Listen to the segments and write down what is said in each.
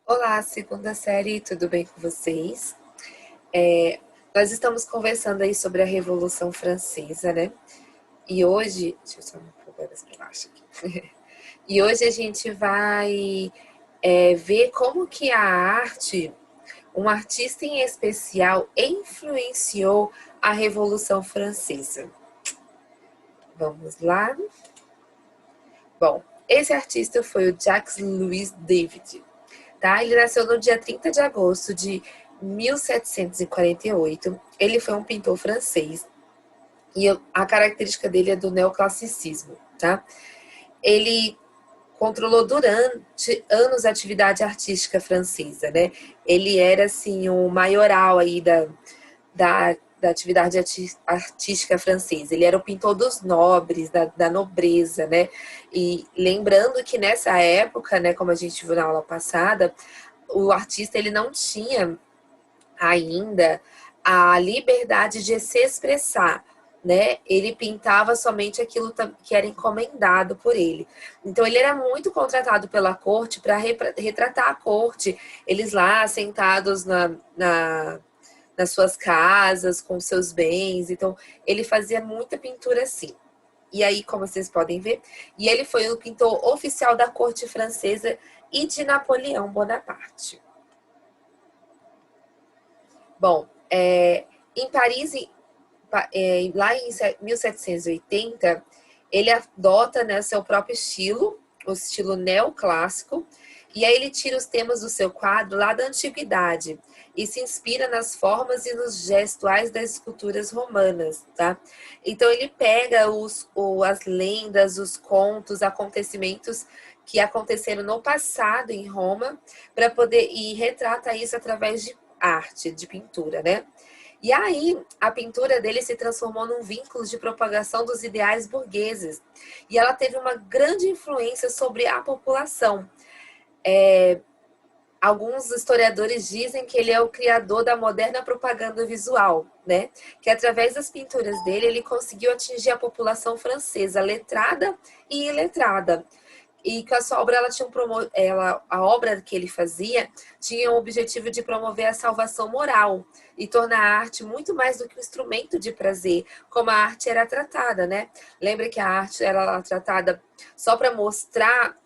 Olá, segunda série, tudo bem com vocês? Nós estamos conversando aí sobre a Revolução Francesa, né? E hoje, deixa eu só me pôr mais para baixo aqui. E hoje a gente vai ver como que a arte, um artista em especial, influenciou a Revolução Francesa. Vamos lá? Bom, esse artista foi o Jacques-Louis David, tá? Ele nasceu no dia 30 de agosto de 1748. Ele foi um pintor francês e a característica dele é do neoclassicismo, tá? Ele controlou durante anos a atividade artística francesa, né? Ele era, assim, o maioral aí da atividade artística francesa. Ele era o pintor dos nobres, da nobreza, né? E lembrando que nessa época, né, como a gente viu na aula passada, o artista ele não tinha ainda a liberdade de se expressar, né? Ele pintava somente aquilo que era encomendado por ele. Então ele era muito contratado pela corte para retratar a corte, eles lá sentados nas suas casas, com seus bens. Então ele fazia muita pintura assim. E aí, como vocês podem ver, e ele foi o pintor oficial da corte francesa e de Napoleão Bonaparte. Bom, em Paris, lá em 1780, ele adota, né, seu próprio estilo, o estilo neoclássico, e aí ele tira os temas do seu quadro lá da antiguidade e se inspira nas formas e nos gestuais das esculturas romanas, tá? Então ele pega as lendas, os contos, acontecimentos que aconteceram no passado em Roma para poder e retrata isso através de arte, de pintura, né? E aí, a pintura dele se transformou num vínculo de propagação dos ideais burgueses. E ela teve uma grande influência sobre a população. Alguns historiadores dizem que ele é o criador da moderna propaganda visual, né? Que através das pinturas dele, ele conseguiu atingir a população francesa, letrada e iletrada. E que a sua obra a obra que ele fazia tinha o objetivo de promover a salvação moral e tornar a arte muito mais do que um instrumento de prazer, como a arte era tratada, né? Lembra que a arte era tratada só para mostrar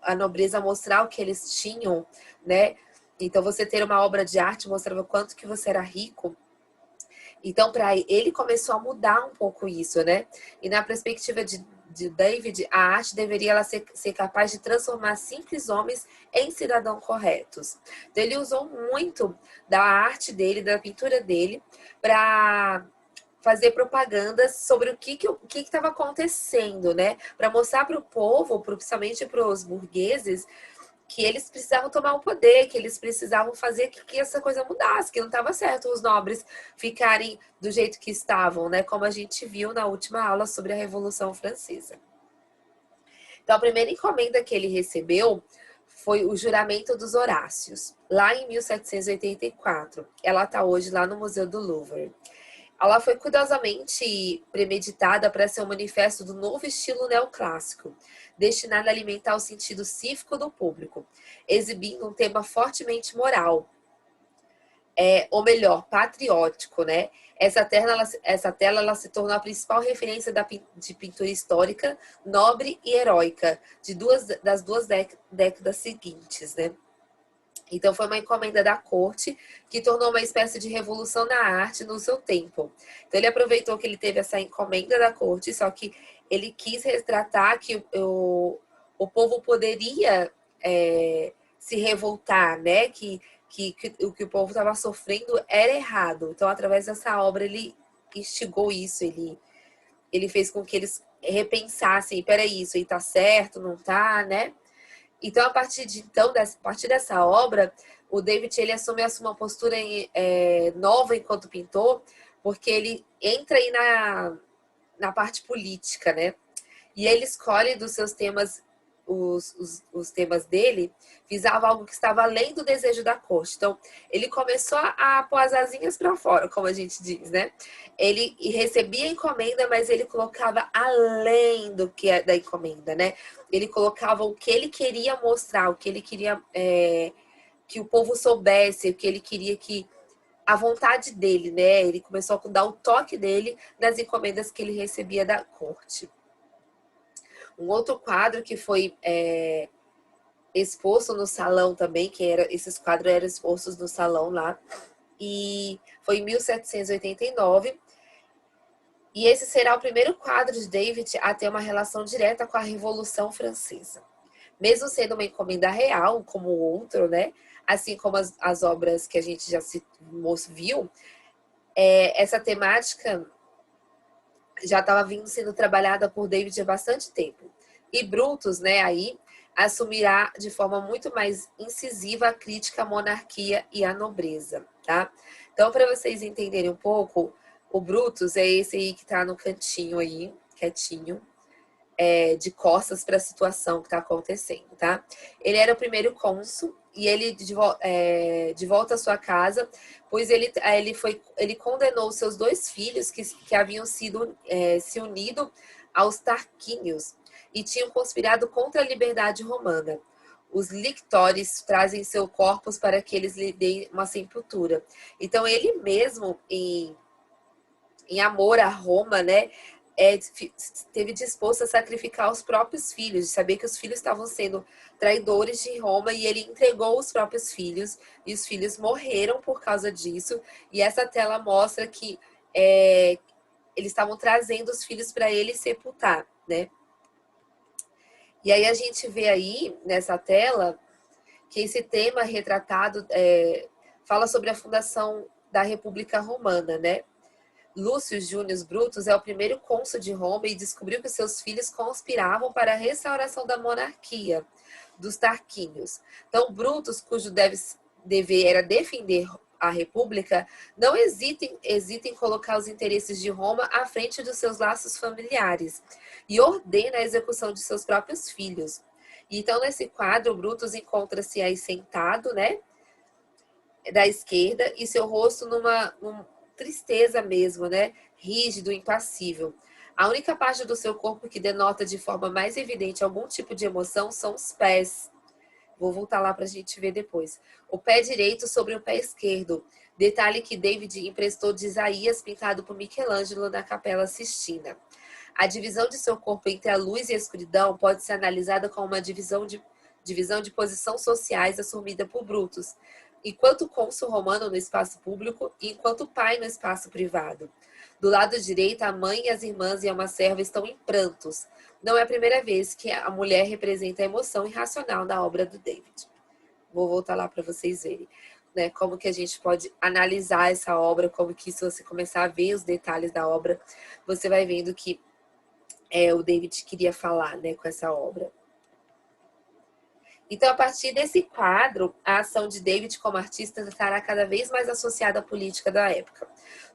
a nobreza, mostrar o que eles tinham, né? Então você ter uma obra de arte mostrava quanto que você era rico. Então, para ele começou a mudar um pouco isso, né? E na perspectiva de David, a arte deveria ser capaz de transformar simples homens em cidadãos corretos. Então, ele usou muito da arte dele, da pintura dele, para fazer propaganda sobre o que estava acontecendo, né? Para mostrar para o povo, principalmente para os burgueses, que eles precisavam tomar o poder, que eles precisavam fazer que essa coisa mudasse, que não estava certo os nobres ficarem do jeito que estavam, né? Como a gente viu na última aula sobre a Revolução Francesa. Então, a primeira encomenda que ele recebeu foi o juramento dos Horácios, lá em 1784. Ela está hoje lá no Museu do Louvre. Ela foi cuidadosamente premeditada para ser um manifesto do novo estilo neoclássico, destinado a alimentar o sentido cívico do público, exibindo um tema fortemente moral, ou melhor, patriótico, né? Essa tela ela se tornou a principal referência de pintura histórica, nobre e heróica das duas décadas seguintes, né? Então, foi uma encomenda da corte que tornou uma espécie de revolução na arte no seu tempo. Então, ele aproveitou que ele teve essa encomenda da corte, só que ele quis retratar que o povo poderia se revoltar, né? Que o que o povo estava sofrendo era errado. Então, através dessa obra, ele instigou isso, ele fez com que eles repensassem, peraí, isso aí tá certo, não tá, né? Então, a partir dessa obra, o David ele assume uma postura nova enquanto pintor, porque ele entra aí na parte política, né? E ele escolhe dos seus temas os temas dele visavam algo que estava além do desejo da corte. Então, ele começou a pôr as asinhas para fora, como a gente diz, né? Ele recebia a encomenda, mas ele colocava além do que é da encomenda, né? Ele colocava o que ele queria mostrar, o que ele queria que o povo soubesse, o que ele queria que a vontade dele, né? Ele começou a dar o toque dele nas encomendas que ele recebia da corte. Um outro quadro que foi exposto no salão também, esses quadros eram expostos no salão lá, e foi em 1789. E esse será o primeiro quadro de David a ter uma relação direta com a Revolução Francesa. Mesmo sendo uma encomenda real, como o outro, né? Assim como as obras que a gente já viu, essa temática já estava sendo trabalhada por David há bastante tempo. E Brutus, né, aí assumirá de forma muito mais incisiva a crítica à monarquia e à nobreza, tá? Então, para vocês entenderem um pouco, o Brutus é esse aí que está no cantinho aí, quietinho, de costas para a situação que está acontecendo, tá? Ele era o primeiro cônsul e ele, de volta à sua casa, pois ele condenou seus 2 filhos que haviam se unido aos Tarquínios e tinham conspirado contra a liberdade romana. Os lictores trazem seu corpus para que eles lhe deem uma sepultura. Então, ele mesmo, em amor a Roma, né, esteve disposto a sacrificar os próprios filhos, de saber que os filhos estavam sendo traidores de Roma, e ele entregou os próprios filhos, e os filhos morreram por causa disso. E essa tela mostra que eles estavam trazendo os filhos para ele sepultar, né? E aí a gente vê aí, nessa tela, que esse tema retratado fala sobre a fundação da República Romana, né? Lúcio Június Brutus é o primeiro cônsul de Roma e descobriu que seus filhos conspiravam para a restauração da monarquia dos Tarquínios. Então, Brutus, cujo dever era defender a República, não hesita em colocar os interesses de Roma à frente dos seus laços familiares e ordena a execução de seus próprios filhos. Então, nesse quadro, Brutus encontra-se aí sentado, né, da esquerda, e seu rosto numa tristeza mesmo, né? Rígido, impassível. A única parte do seu corpo que denota de forma mais evidente algum tipo de emoção são os pés. Vou voltar lá para a gente ver depois. O pé direito sobre o pé esquerdo. Detalhe que David emprestou de Isaías, pintado por Michelangelo na Capela Sistina. A divisão de seu corpo entre a luz e a escuridão pode ser analisada como uma divisão de posições sociais assumida por Brutus, enquanto cônsul romano no espaço público e enquanto pai no espaço privado. Do lado direito, a mãe, as irmãs e uma serva estão em prantos. Não é a primeira vez que a mulher representa a emoção irracional na obra do David. Vou voltar lá para vocês verem, né, como que a gente pode analisar essa obra, como que se você começar a ver os detalhes da obra, você vai vendo que o David queria falar, né, com essa obra. Então, a partir desse quadro, a ação de David como artista estará cada vez mais associada à política da época.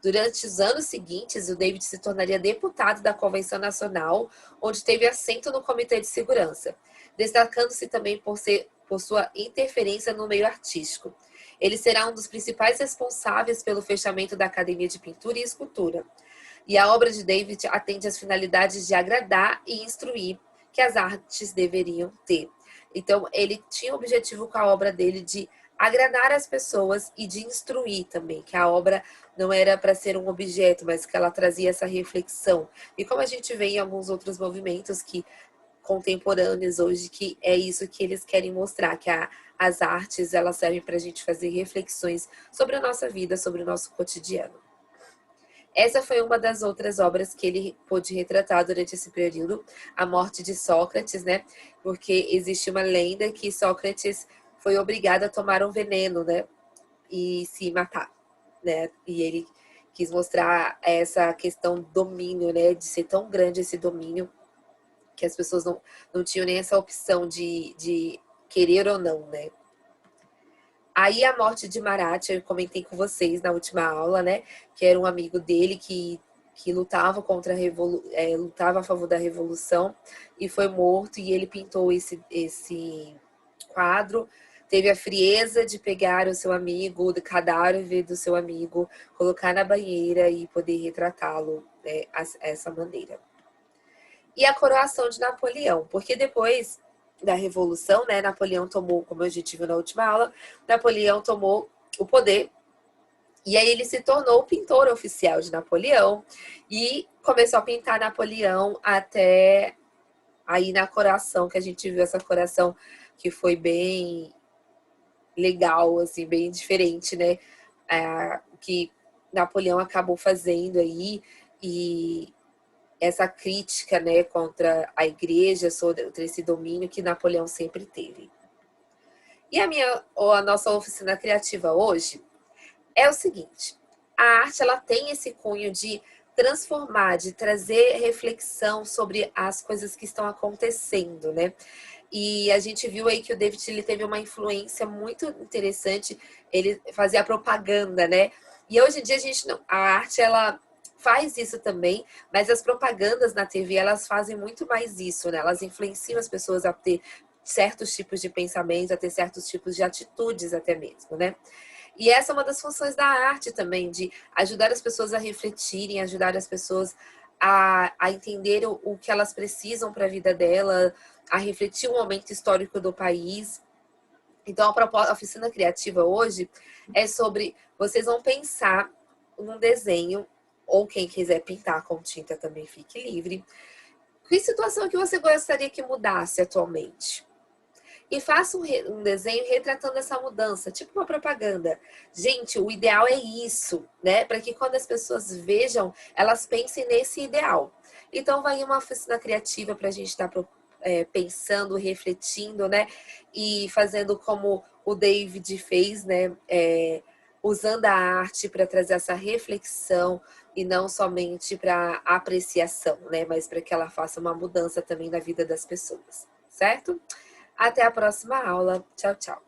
Durante os anos seguintes, o David se tornaria deputado da Convenção Nacional, onde teve assento no Comitê de Segurança, destacando-se também por sua interferência no meio artístico. Ele será um dos principais responsáveis pelo fechamento da Academia de Pintura e Escultura. E a obra de David atende às finalidades de agradar e instruir que as artes deveriam ter. Então, ele tinha o objetivo com a obra dele de agradar as pessoas e de instruir também, que a obra não era para ser um objeto, mas que ela trazia essa reflexão. E como a gente vê em alguns outros movimentos contemporâneos hoje, que é isso que eles querem mostrar, que as artes elas servem para a gente fazer reflexões sobre a nossa vida, sobre o nosso cotidiano. Essa foi uma das outras obras que ele pôde retratar durante esse período, a morte de Sócrates, né? Porque existe uma lenda que Sócrates foi obrigado a tomar um veneno, né? E se matar, né? E ele quis mostrar essa questão do domínio, né? De ser tão grande esse domínio que as pessoas não tinham nem essa opção de querer ou não, né? Aí a morte de Marat, eu comentei com vocês na última aula, né? Que era um amigo dele que que lutava contra lutava a favor da revolução e foi morto, e ele pintou esse quadro. Teve a frieza de pegar o seu amigo, o cadáver do seu amigo, colocar na banheira e poder retratá-lo, né, dessa maneira. E a coroação de Napoleão, porque depois da Revolução, né, Napoleão tomou, como a gente viu na última aula, Napoleão tomou o poder, e aí ele se tornou o pintor oficial de Napoleão e começou a pintar Napoleão até aí na coroação, que a gente viu essa coroação que foi bem legal, assim, bem diferente, né? Que Napoleão acabou fazendo aí, e essa crítica, né, contra a igreja, sobre esse domínio que Napoleão sempre teve. E a nossa oficina criativa hoje é o seguinte: a arte, ela tem esse cunho de transformar, de trazer reflexão sobre as coisas que estão acontecendo, né? E a gente viu aí que o David, ele teve uma influência muito interessante, ele fazia propaganda, né? E hoje em dia a arte, ela faz isso também, mas as propagandas na TV, elas fazem muito mais isso, né? Elas influenciam as pessoas a ter certos tipos de pensamentos, a ter certos tipos de atitudes até mesmo, né? E essa é uma das funções da arte também, de ajudar as pessoas a refletirem, ajudar as pessoas a entender o que elas precisam para a vida dela, a refletir o momento histórico do país. Então, a oficina criativa hoje é sobre, vocês vão pensar num desenho, ou quem quiser pintar com tinta também fique livre. Que situação que você gostaria que mudasse atualmente? E faça um desenho retratando essa mudança, tipo uma propaganda. Gente, o ideal é isso, né? Para que quando as pessoas vejam, elas pensem nesse ideal. Então, vai uma oficina criativa para a gente estar pensando, refletindo, né? E fazendo como o David fez, né? Usando a arte para trazer essa reflexão e não somente para apreciação, né? Mas para que ela faça uma mudança também na vida das pessoas, certo? Até a próxima aula. Tchau, tchau.